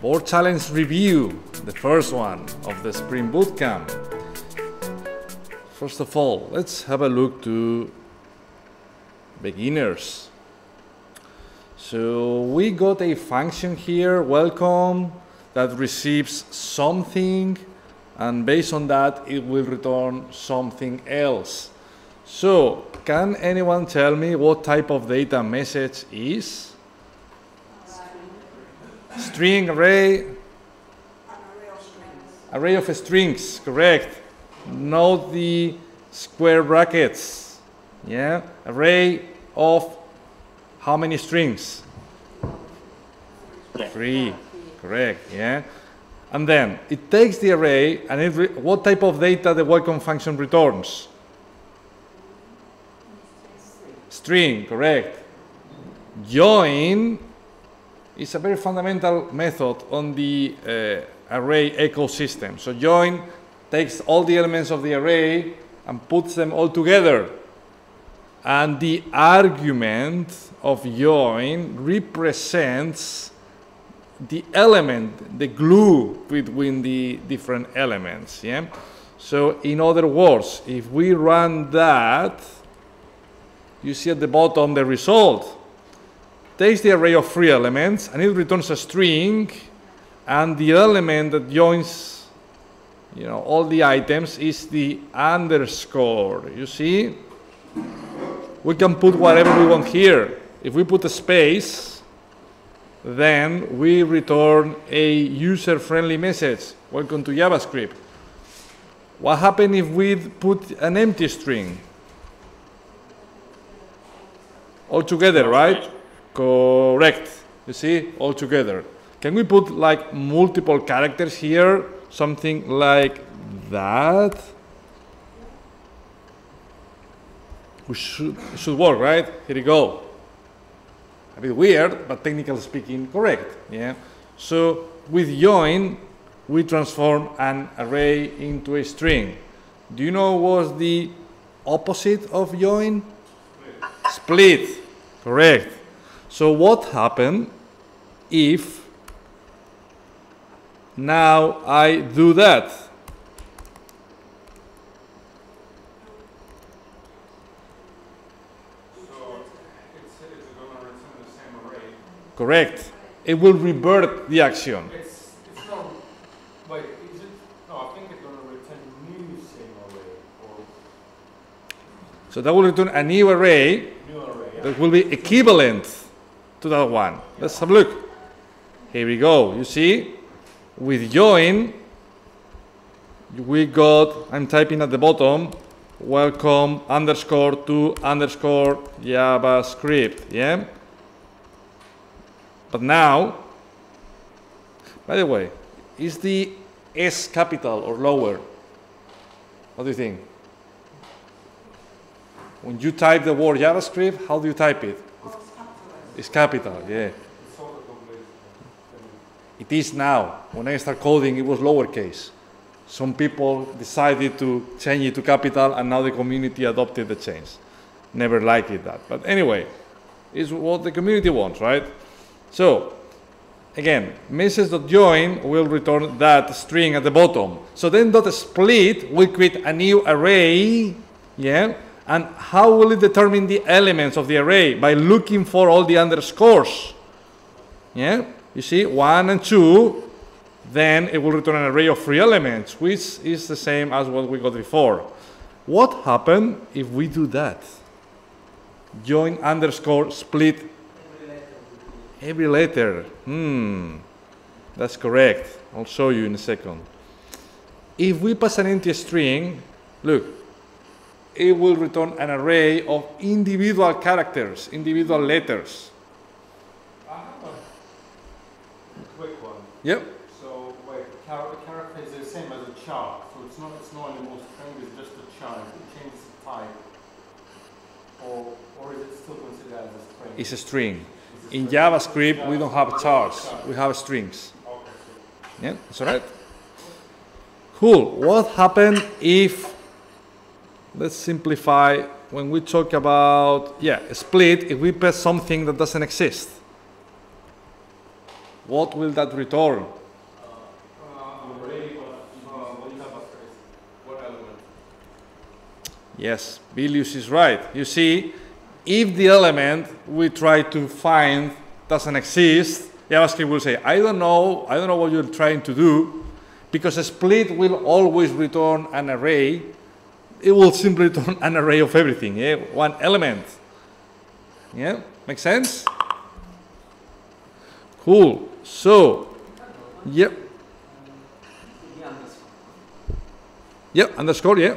Board challenge review, the first one of the Spring Bootcamp. First of all, let's have a look to beginners. So we got a function here, welcome, that receives something, and based on that it will return something else. So can anyone tell me what type of data message is? String array. Array of strings, correct. Note the square brackets. Yeah, array of how many strings? 3, correct. Yeah, and then it takes the array and what type of data the welcome function returns? String, correct. Join is a very fundamental method on the array ecosystem. So join takes all the elements of the array and puts them all together. And the argument of join represents the element, the glue between the different elements. Yeah? So in other words, if we run that, you see at the bottom the result. Takes the array of 3 elements and it returns a string, and the element that joins, you know, all the items is the underscore. You see, we can put whatever we want here. If we put a space, then we return a user-friendly message. Welcome to JavaScript. What happens if we put an empty string? All together, right? Correct. You see, all together. Can we put like multiple characters here? Something like that? It should work, right? Here we go. A bit weird, but technically speaking, correct. Yeah. So with join, we transform an array into a string. Do you know what's the opposite of join? Split. Correct. So what happened if now I do that? So it's going to return the same array. Correct. It will revert the action. It's not. Wait, is it? No, I think it's going to return new same array. Or So that will return a new array yeah. that will be equivalent to that one. Let's have a look. Here we go. You see, with join, we got, I'm typing at the bottom, welcome underscore to underscore JavaScript. Yeah. But now, by the way, is the S capital or lower? What do you think? When you type the word JavaScript, how do you type it? It's capital, yeah. It is now. When I start coding, it was lowercase. Some people decided to change it to capital, and now the community adopted the change. Never liked it that. But anyway, it's what the community wants, right? So, again, message.join will return that string at the bottom. So then .split will create a new array, yeah? And how will it determine the elements of the array? By looking for all the underscores. Yeah, you see, 1 and 2, then it will return an array of 3 elements, which is the same as what we got before. What happens if we do that? Join underscore split every letter. That's correct. I'll show you in a second. If we pass an empty string, look, it will return an array of individual characters, individual letters. I have a quick one. Yep. So wait, character is the same as a chart. So it's not anymore string, it's just a chart. It changes the type. Or is it still considered as a string? It's a string. In JavaScript, we don't have charts. We have strings. Okay. Yeah, that's all right. Cool. What happens if, let's simplify, when we talk about, split, if we pass something that doesn't exist? what will that return? Array of what element? Yes, Bilius is right. You see, if the element we try to find doesn't exist, JavaScript will say, I don't know what you're trying to do, because a split will always return an array. It will simply return an array of everything, yeah? One element. Yeah, make sense? Cool. So, yep. Yep, underscore, yeah.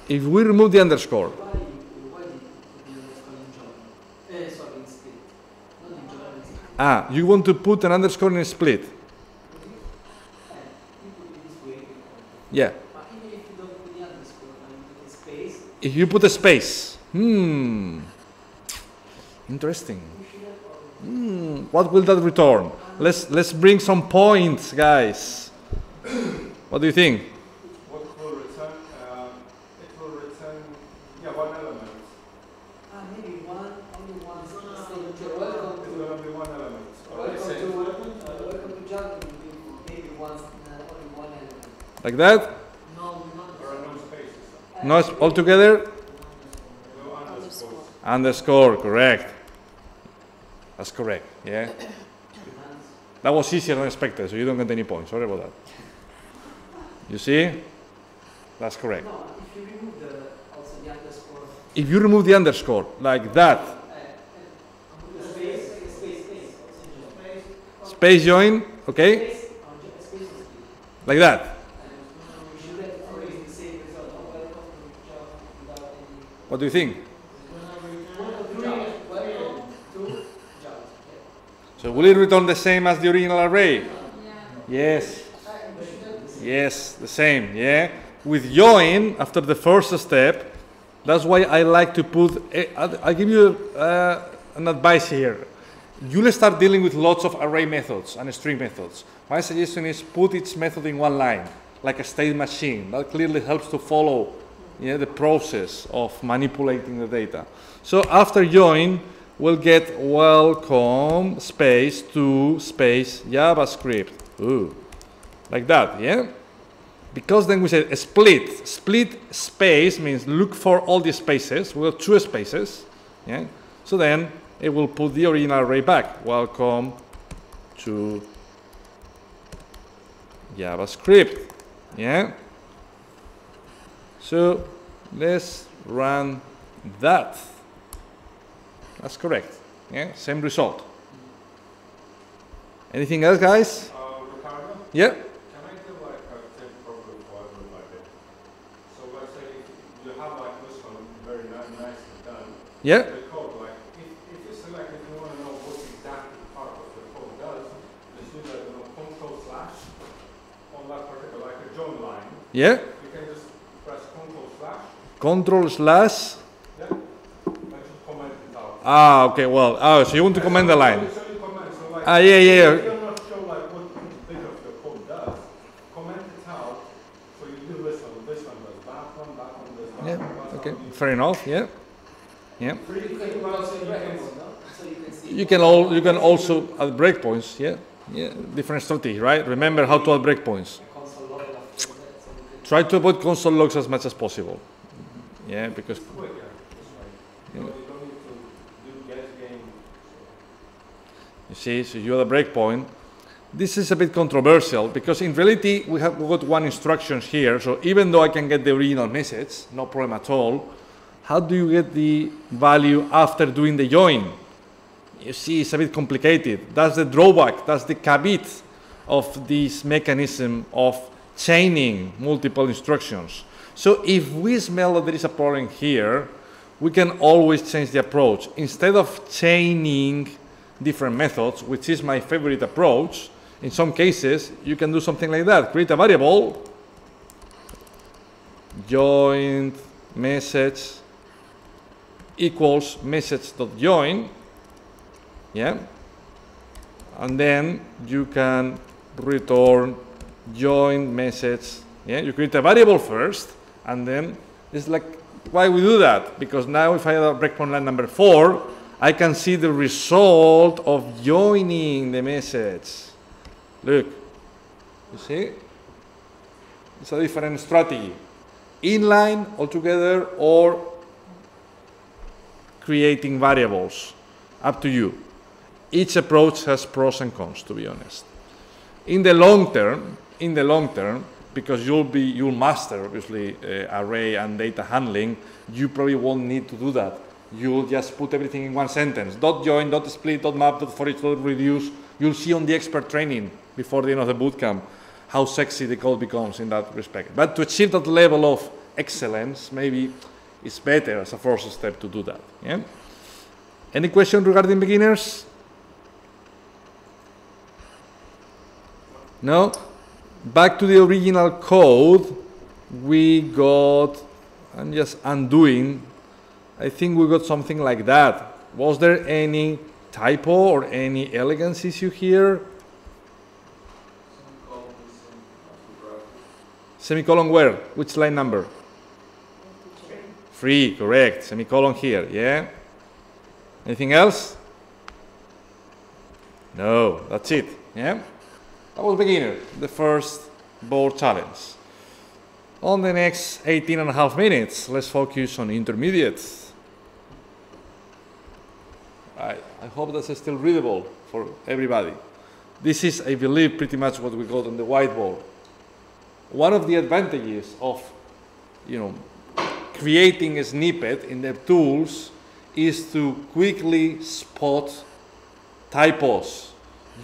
If we remove the underscore. Why did you put the underscore in join? Sorry, in split. Not in join, in split. Ah, you want to put an underscore in a split. You put it this way. Yeah. But even if you don't put the underscore and you put a space, If you put a space. Interesting. you should have What will that return? Let's bring some points, guys. What do you think? What will return? It will return, one element. maybe only one. It's going to be one element. Welcome to Java. Maybe only one element. Like that? No, not There are no spaces. No, it's all together? No underscores. Underscore, correct. That's correct, yeah? That was easier than expected, so you don't get any points. Sorry about that. You see? That's correct. No, if you remove also the underscore. If you remove the underscore, like that, Space. space join, okay? Space on split. Like that. You should get always the same result. Welcome to Java without any. What do you think? Welcome to Java. Welcome to Java. So will it return the same as the original array? Yes. Yes, the same, yeah? With join, after the first step, that's why I like to put, I'll give you an advice here. You'll start dealing with lots of array methods and string methods. My suggestion is put each method in one line, like a state machine. That clearly helps to follow the process of manipulating the data. So after join, we'll get welcome space to space JavaScript. Ooh. Like that, yeah? Because then we say a split. Split space means look for all the spaces. We have two spaces, yeah? So then it will put the original array back. Welcome to JavaScript, yeah? So let's run that. That's correct, yeah? Same result. Anything else, guys? Ricardo? Yeah? Can I do like a tip program for everybody? So let's say if you have like this one very nicely done. Yeah? The code, like if you select, if you want to know what exactly part of the code does, just use control slash on that particular, like a join line. Yeah? You can just press control slash. Control slash. Yeah. I should comment it out. Ah, okay, well, so you want to comment the line. So you comment, so like, Ah, yeah. if you're not sure like what each bit of the code does, comment it out. So you do this one does that one, this one. Yeah, that's okay, how fair enough, yeah. Yeah. You can do also breakpoint, no? So you can see. You can also add breakpoints, yeah. Yeah, different strategy, right? Remember how to add breakpoints. Console log after that, so you can. Try to avoid console logs as much as possible. Yeah, because quick, yeah. This way. Yeah. So you don't need to do get game. you see, so you add a breakpoint. This is a bit controversial because in reality we have got one instruction here. So even though I can get the original message, no problem at all. How do you get the value after doing the join? You see, it's a bit complicated. That's the drawback. That's the caveat of this mechanism of chaining multiple instructions. So if we smell that there is a problem here, we can always change the approach. Instead of chaining different methods, which is my favorite approach, in some cases, you can do something like that. Create a variable, join message equals message.join, yeah? And then you can return join message, yeah? You create a variable first, and then it's like, why we do that? Because now if I have a breakpoint line number 4, I can see the result of joining the message. Look, you see? It's a different strategy. Inline altogether or creating variables. Up to you. Each approach has pros and cons, to be honest. In the long term, because you'll master obviously array and data handling, you probably won't need to do that. You'll just put everything in one sentence. Dot join, dot split, dot map, dot for each, dot reduce. You'll see on the expert training before the end of the bootcamp how sexy the code becomes in that respect. But to achieve that level of excellence, maybe it's better as a first step to do that. Yeah? Any question regarding beginners? No? Back to the original code, we got, I'm just undoing, I think we got something like that. Was there any typo or any elegance issue here? Semicolon where? Which line number? 3, correct. Semicolon here, yeah? Anything else? No, that's it, yeah? That was beginner, the first board challenge. On the next 18.5 minutes, let's focus on intermediates. I hope that's still readable for everybody. This is, I believe, pretty much what we got on the whiteboard. One of the advantages of, creating a snippet in the tools is to quickly spot typos.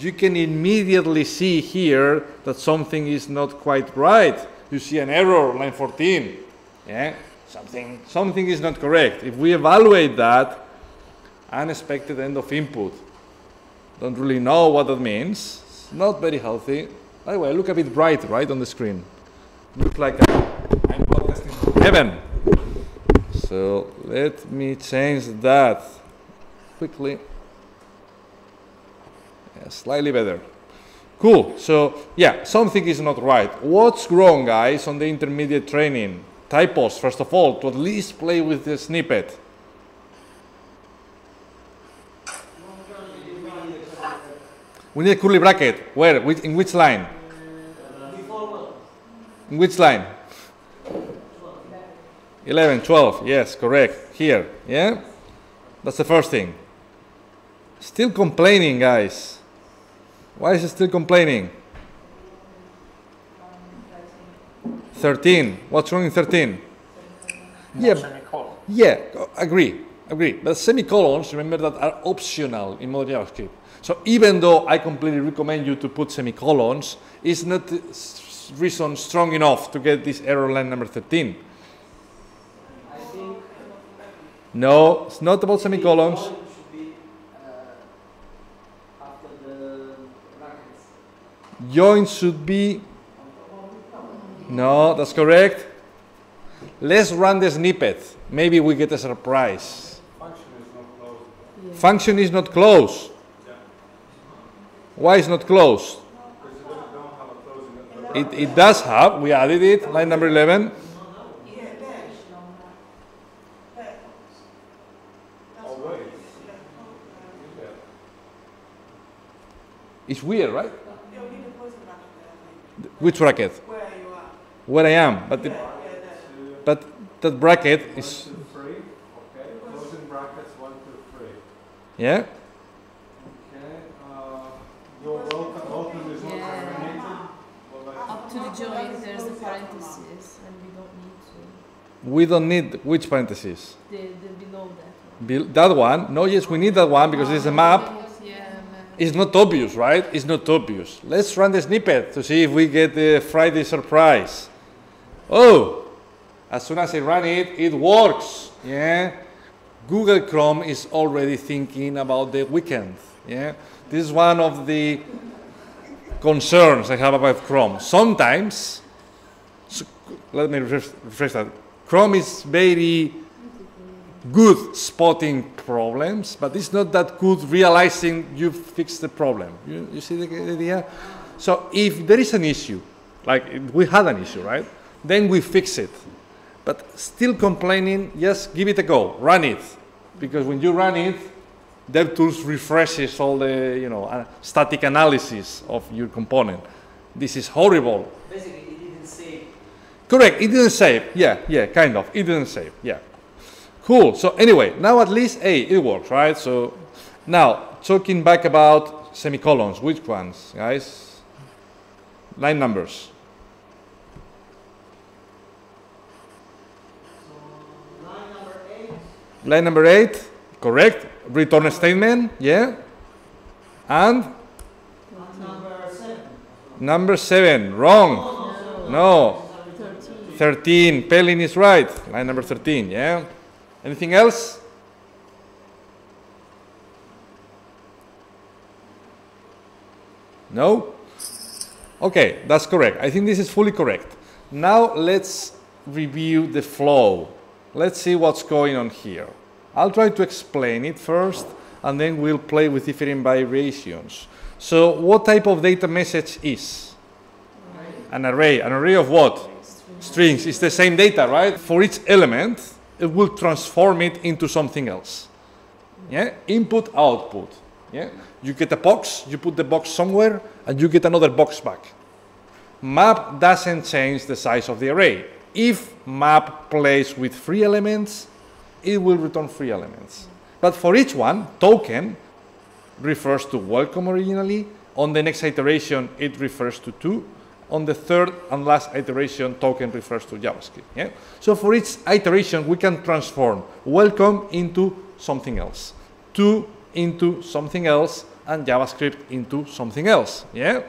You can immediately see here that something is not quite right. You see an error, line 14. Yeah, something is not correct. If we evaluate that, unexpected end of input. Don't really know what that means. It's not very healthy. By the way, I look a bit bright, right, on the screen. Look like I'm podcasting from heaven. So let me change that quickly. Yeah, slightly better. Cool. So yeah, something is not right. What's wrong, guys, on the intermediate training? Typos, first of all, to at least play with the snippet. We need a curly bracket. Where? In which line? In which line? 11, 12. Yes, correct. Here. Yeah? That's the first thing. Still complaining, guys. Why is it still complaining? 13. What's wrong in 13? Yeah. Yeah, agree. But semicolons, remember, that are optional in modern JavaScript. So even though I completely recommend you to put semicolons, it's not reason strong enough to get this error line number 13. I think No, it's not about semicolons. should be after the brackets. Join should be... No, that's correct. Let's run the snippet. Maybe we get a surprise. Function is not closed. Function is not closed. Yeah. Why is not closed? Because you don't have a closing. It does have. We added it. Line number 11. Oh, wait. Yeah. It's weird, right? You need a closing bracket there, I think. Which bracket? Where you are. Where I am. But, but that bracket 1, is... 2, 3. Okay. Closing brackets 1, 2, 3. Yeah? Okay. Your welcome is not terminated. Up to the join, there's a parenthesis, and we don't need to. We don't need which parentheses? The below that one. That one? No, yes, we need that one because it's a map. Yeah, It's not obvious, right? It's not obvious. Let's run the snippet to see if we get the Friday surprise. Oh, as soon as I run it, it works. Yeah. Google Chrome is already thinking about the weekend. Yeah. This is one of the concerns I have about Chrome. Sometimes, let me rephrase that. Chrome is very good spotting problems, but it's not that good realizing you fixed the problem. You see the idea? So if there is an issue, like we had an issue, right? Then we fix it. But still complaining, just give it a go, run it. Because when you run it, DevTools refreshes all the, static analysis of your component. This is horrible. Basically, it didn't save. Correct, it didn't save. Yeah, kind of. It didn't save, yeah. Cool, so anyway, now at least, it works, right? So now, talking back about semicolons, which ones, guys? Line numbers. So, line number 8. Line number 8, correct. Return statement, yeah. And Number 7. number 7, wrong. No. 13, Pelin is right. Line number 13, yeah. Anything else? No? Okay, that's correct. I think this is fully correct. Now let's review the flow. Let's see what's going on here. I'll try to explain it first, and then we'll play with different variations. So what type of data message is? An array. An array of what? Strings. It's the same data, right? For each element, it will transform it into something else. Yeah? Input, output. Yeah? You get a box, you put the box somewhere, and you get another box back. Map doesn't change the size of the array. If map plays with 3 elements, it will return 3 elements. But for each one, token refers to welcome originally. On the next iteration, it refers to 2. On the third and last iteration, token refers to JavaScript. Yeah? So for each iteration, we can transform welcome into something else, 2 into something else, and JavaScript into something else. Yeah?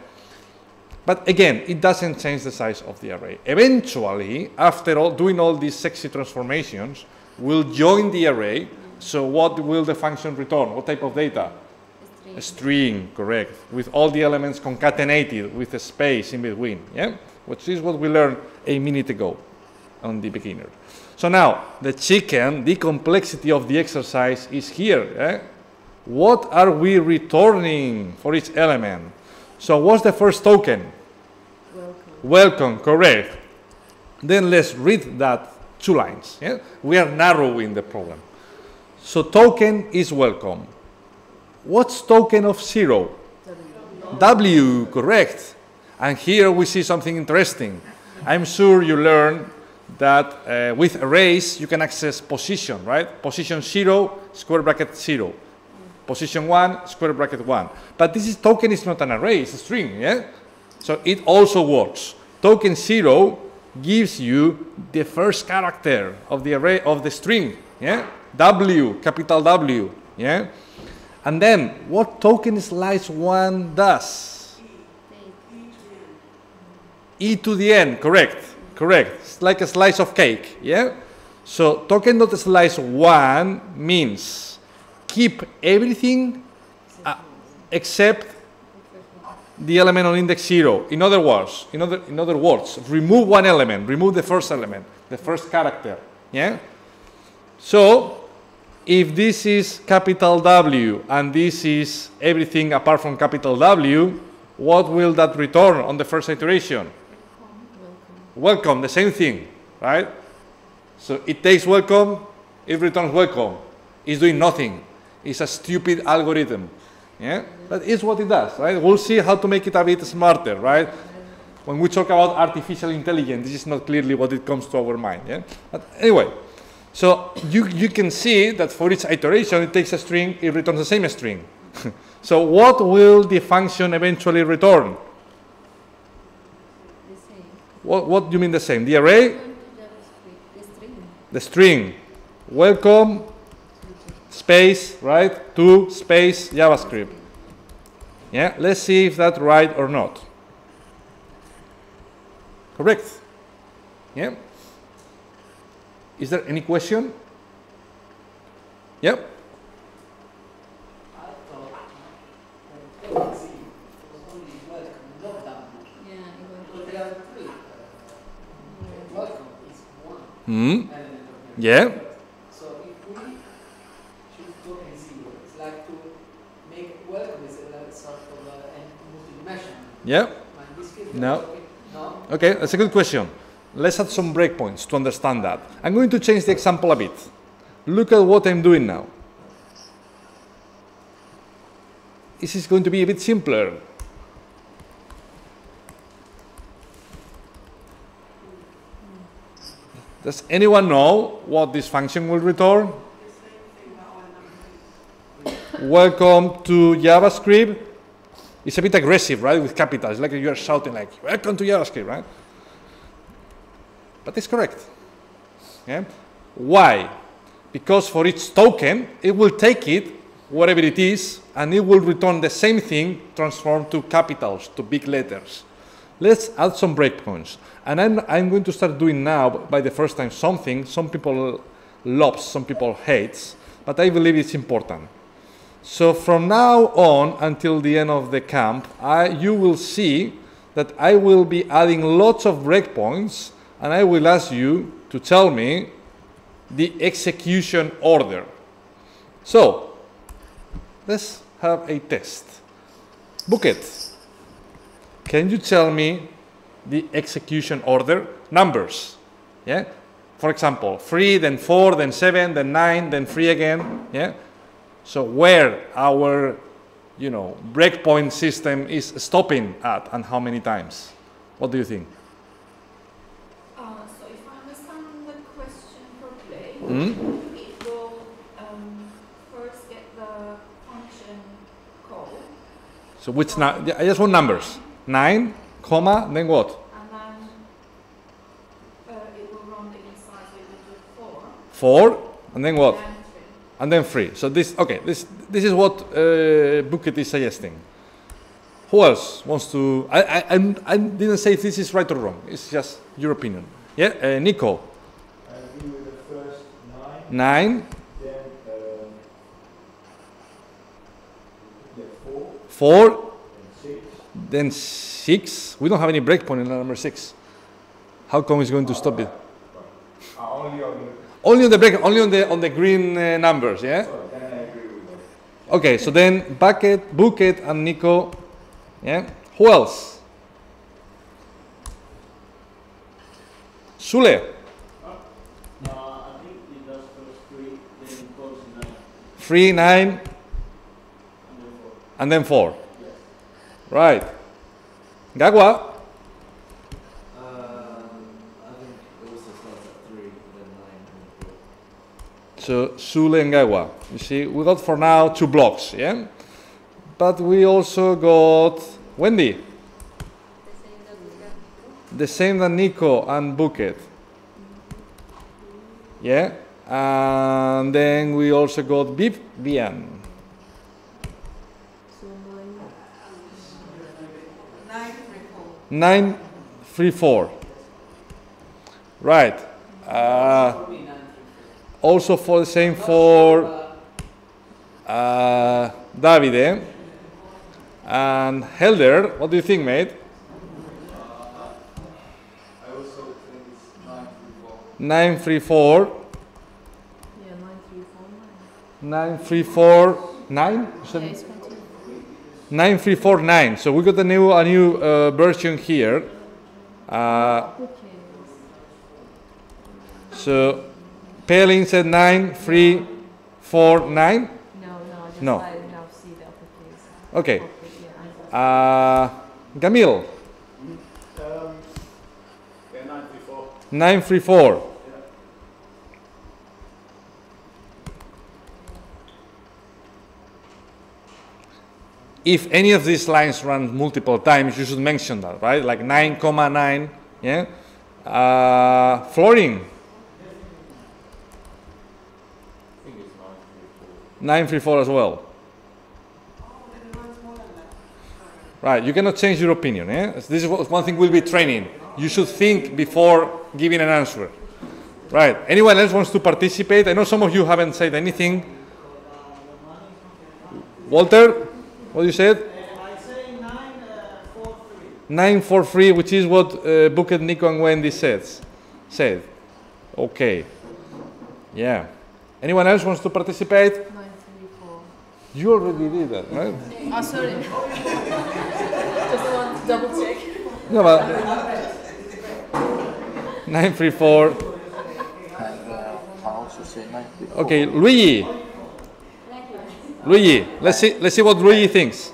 But again, it doesn't change the size of the array. Eventually, after all, doing all these sexy transformations, we'll join the array. So what will the function return? What type of data? A string, correct, with all the elements concatenated with a space in between, yeah? Which is what we learned a minute ago on the beginner. So now, the chicken, the complexity of the exercise is here. Eh? What are we returning for each element? So what's the first token? Welcome, correct. Then let's read that 2 lines. Yeah? We are narrowing the problem. So token is welcome. What's token of 0? W, correct. And here we see something interesting. I'm sure you learned that with arrays you can access position, right? Position 0, square bracket 0. Position 1, square bracket 1. But this token is not an array, it's a string, yeah? So it also works. Token 0 gives you the first character of the array of the string, yeah? W, capital W, yeah? And then, what token slice 1 does? E to the n, correct, correct. It's like a slice of cake, yeah? So, token.slice 1 means keep everything except the element on index 0. In other words, remove one element, remove the first element, the first character, yeah? So, if this is capital W and this is everything apart from capital W, what will that return on the first iteration? Welcome, the same thing, right? So it takes welcome, it returns welcome. It's doing nothing. It's a stupid algorithm. Yeah? But it's what it does, right? We'll see how to make it a bit smarter, right? When we talk about artificial intelligence, this is not clearly what it comes to our mind. Yeah? But anyway. So you can see that for each iteration, it takes a string, it returns the same string. So what will the function eventually return? The same. What do you mean the same? The array? The string. The string. Welcome, space, right? To space JavaScript. Yeah, let's see if that's right or not. Correct. Yeah. Is there any question? Yep. I thought token Z was only welcome, not W. Yeah, But there are 3. Welcome is 1 Hmm. element of the Yeah. So if we choose token 0, it's like to make welcome is a sort of a multi-dimensional. Yeah. In this case, No. token, no. Okay, that's a good question. Let's add some breakpoints to understand that. I'm going to change the example a bit. Look at what I'm doing now. this is going to be a bit simpler. Does anyone know what this function will return? Welcome to JavaScript. It's a bit aggressive, right, with capitals, like you are shouting like, welcome to JavaScript, right? But it's correct. Yeah? Why? Because for each token, it will take it, whatever it is, and it will return the same thing transformed to capitals, to big letters. Let's add some breakpoints. And I'm going to start doing now, by the first time, something some people love, some people hate, but I believe it's important. So from now on until the end of the camp, you will see that I will be adding lots of breakpoints, and I will ask you to tell me the execution order. So let's have a test. Bookit, can you tell me the execution order? Numbers, yeah? For example, 3, then 4, then 7, then 9, then 3 again, yeah? So where our, breakpoint system is stopping at and how many times? What do you think? So if I understand the question properly, it will first get the function call. So which I just want numbers. 9, comma, then what? And then it will run the inside with 4. 4, and then what? And 3. And then 3. So this is what Bookit is suggesting. Who else wants to? I didn't say if this is right or wrong. It's just your opinion. Yeah, Nico. I agree with the first 9. 9. Then 4. 4. And 6. Then 6. We don't have any breakpoint in number 6. How come it's going to stop it? Only on the. Only on the break. Only on the green numbers. Yeah. Sorry, then I agree with that. Okay. So then Bookit and Nico. Yeah. Who else? Sule. I think it does first 3, then it goes 9. 3, 9, and then 4. Yes. Right. Gagwa. I think it also starts at 3, then 9, and 4. So Sule and Gagwa. You see, we got for now 2 blocks, yeah? But we also got Wendy. The same that Nico and Bookit. Yeah? And then we also got Vivian. 9, 3, 4. Right. Also for the same for Davide and Helder. What do you think, mate? I also think it's 9, 9, 3, 4. 3, 4. Yeah, 9, 3, 4, 9, 3, 4, 9.9. Yeah, it's continue. 9, 3, 4, 9. So we got a new version here. Okay. So Pelin said 9, 3, 4, 9. No, I just No. I now see the uppercase. Okay. Yeah, Gamil. Yeah, 9, 3, 4. 9, 3, 4. If any of these lines run multiple times, you should mention that, right? Like 9, 9, yeah? Flooring. 9, 3, 4 as well. Right, you cannot change your opinion, eh? This is one thing we'll be training. You should think before giving an answer. Right, anyone else wants to participate? I know some of you haven't said anything. Walter, what you said? I say 9, 4, 3. 9, 4, 3, which is what Bookit, Nico, and Wendy said. Okay. Yeah. Anyone else wants to participate? 9, 3, 4. You already did that, right? Oh, sorry. Just want to double check. No, but 9, 3, 4. And I also say 9, 3, 4. Okay, Luigi. Luigi, let's see what Luigi thinks.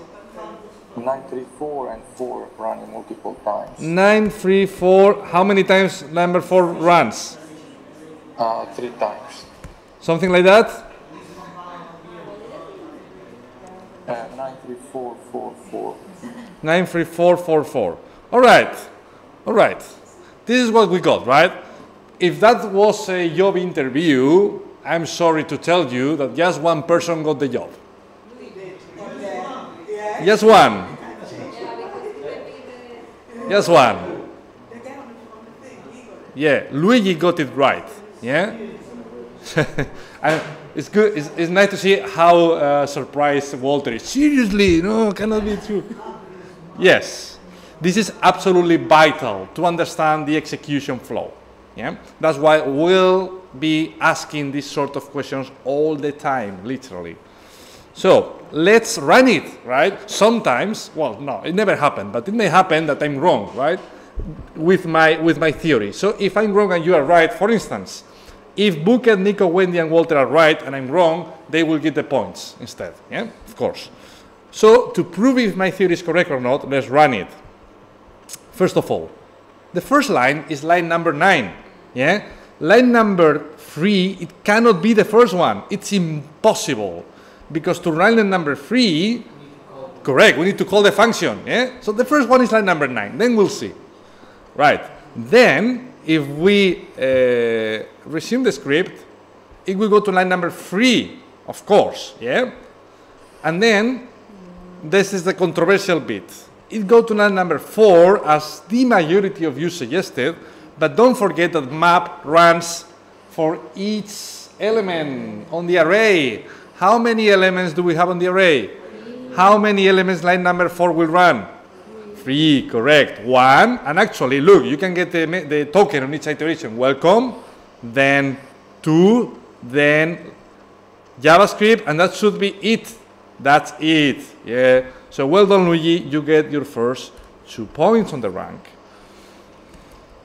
9, 3, 4 and 4 running multiple times. 9, 3, 4. How many times number 4 runs? 3 times. Something like that? 9, 3, 4, 4, 4. 9, 3, 4, 4, 4. All right. All right. This is what we got, right? If that was a job interview, I'm sorry to tell you that just one person got the job. Just one. Just one. Yeah, Luigi got it right. Yeah? And it's good. It's nice to see how surprised Walter is. Seriously? No, cannot be true. Yes. This is absolutely vital to understand the execution flow. Yeah? That's why we'll be asking these sort of questions all the time, literally. So let's run it, right? Sometimes, well, no, it never happened, but it may happen that I'm wrong, right? With my theory. So if I'm wrong and you are right, for instance, if Bucket, Nico, Wendy, and Walter are right and I'm wrong, they will get the points instead. Yeah, of course. So to prove if my theory is correct or not, let's run it. First of all, the first line is line number 9. Yeah, line number 3, it cannot be the first one. It's impossible. Because to run line number 3, correct, we need to call the function. Yeah? So the first one is line number 9. Then we'll see. Right. Then, if we resume the script, it will go to line number 3, of course. Yeah? And then, this is the controversial bit. It goes to line number 4, as the majority of you suggested, but don't forget that map runs for each element on the array. How many elements do we have on the array? How many elements line number 4 will run? 3, correct. 1, and actually, look, you can get the token on each iteration. Welcome, then 2, then JavaScript, and that should be it. That's it. Yeah. So well done, Luigi. You get your first 2 points on the rank.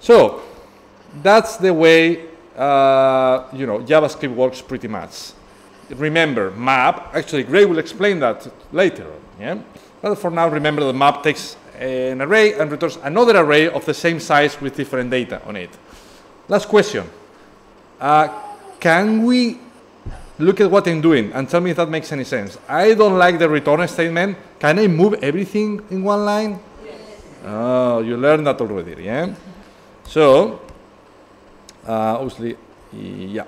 So that's the way JavaScript works pretty much. Remember, map, actually Gray will explain that later on, yeah? But for now, remember the map takes an array and returns another array of the same size with different data on it. Last question. Can we look at what I'm doing and tell me if that makes any sense? I don't like the return statement. Can I move everything in one line? Yes. Oh, you learned that already, yeah? So, obviously, yeah.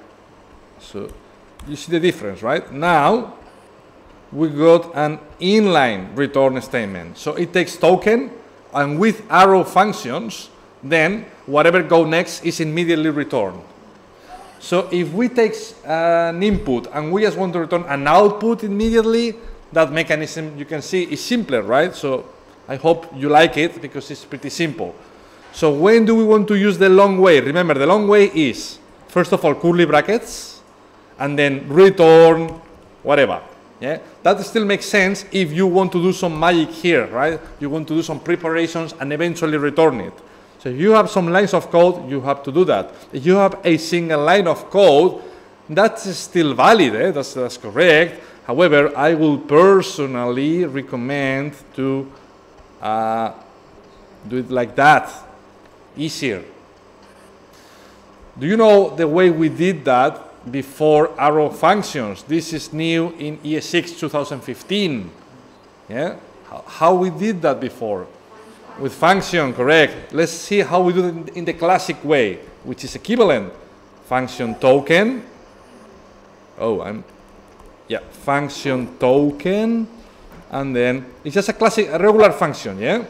So, you see the difference, right? Now, we got an inline return statement. So it takes token, and with arrow functions, then whatever go next is immediately returned. So if we take an input and we just want to return an output immediately, that mechanism, you can see, is simpler, right? So I hope you like it because it's pretty simple. So when do we want to use the long way? Remember, the long way is, first of all, curly brackets, and then return whatever. Yeah, that still makes sense if you want to do some magic here, right? You want to do some preparations and eventually return it. So if you have some lines of code, you have to do that. If you have a single line of code, that's still valid. That's correct. However, I will personally recommend to do it like that, easier. Do you know the way we did that? Before arrow functions. This is new in ES6 2015. Yeah, how we did that before? With function, correct. Let's see how we do it in the classic way, which is equivalent. Function token. Function token, and then it's just a regular function. Yeah.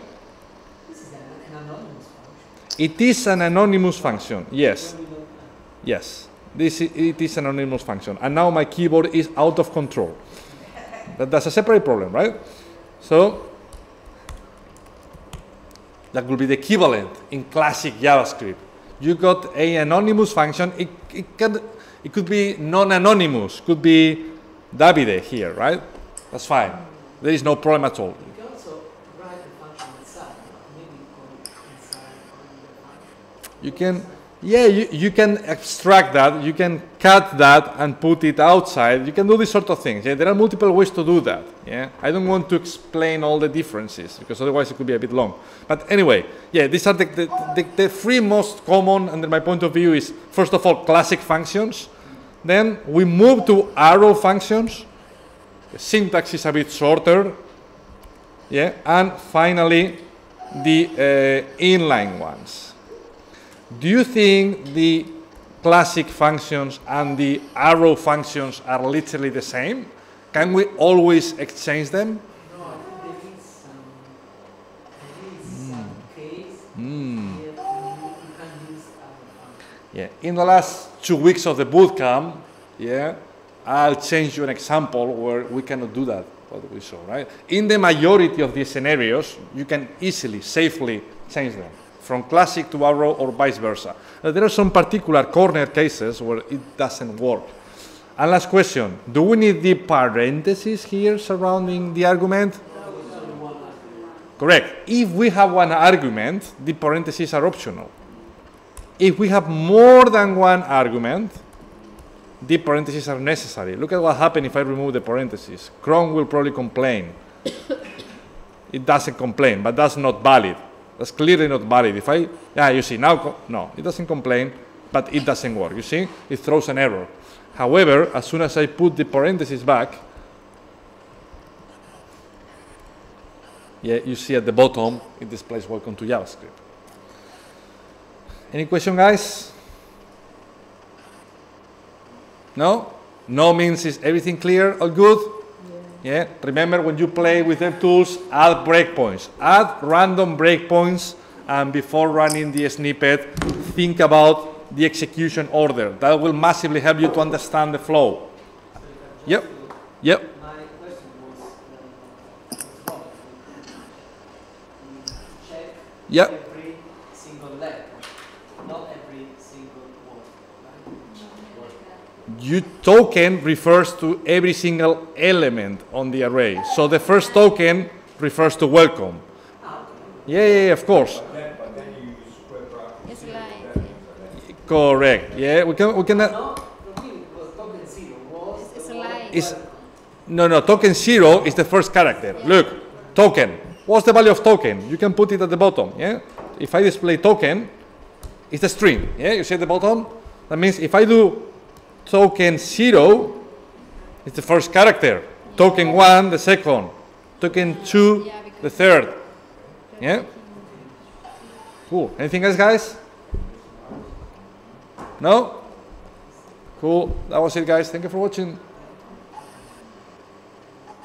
This is an anonymous function. It is an anonymous function. Yes. Yes. It is an anonymous function, and now my keyboard is out of control. But that's a separate problem, right? So that will be the equivalent in classic JavaScript. You got an anonymous function. It could be non-anonymous. Could be Davide here, right? That's fine. There is no problem at all. You can also write the function itself, maybe call it inside the function. You can. Yeah, you can extract that, you can cut that and put it outside. You can do these sort of things. Yeah, there are multiple ways to do that. Yeah, I don't want to explain all the differences because otherwise it could be a bit long. But anyway, yeah, these are the three most common, under my point of view, is first of all classic functions. Then we move to arrow functions. The syntax is a bit shorter. Yeah, and finally the inline ones. Do you think the classic functions and the arrow functions are literally the same? Can we always exchange them? No, I think there is some case where you can use Yeah. In the last 2 weeks of the bootcamp, yeah, I'll change you an example where we cannot do that, what we saw, right? In the majority of these scenarios, you can easily, safely change them from classic to arrow or vice versa. There are some particular corner cases where it doesn't work. And last question, do we need the parentheses here surrounding the argument? Correct. If we have one argument, the parentheses are optional. If we have more than one argument, the parentheses are necessary. Look at what happens if I remove the parentheses. Chrome will probably complain. It doesn't complain, but that's not valid. That's clearly not valid. If I, you see, now, no, it doesn't complain, but it doesn't work. You see, it throws an error. However, as soon as I put the parentheses back, yeah, you see at the bottom, it displays welcome to JavaScript. Any question, guys? No? No means is everything clear, all good? Yeah. Remember when you play with DevTools, add breakpoints. Add random breakpoints, and before running the snippet, think about the execution order. That will massively help you to understand the flow. Yep. Yep. My question was check Yep. every single letter, not every single word. Right? You token refers to every single element on the array. So the first token refers to welcome. Yeah, of course. But then you use square brackets. It's like Correct. Yeah, we can. No, for me, it was token zero. Was it's the a one- lie. Is no, token 0 is the first character. Look, token. What's the value of token? You can put it at the bottom. Yeah. If I display token, it's a string. Yeah. You see at the bottom. That means if I do token 0, it's the first character. Token 1, the second. Token 2, the third. Yeah. Cool. Anything else, guys? No? Cool. That was it, guys. Thank you for watching.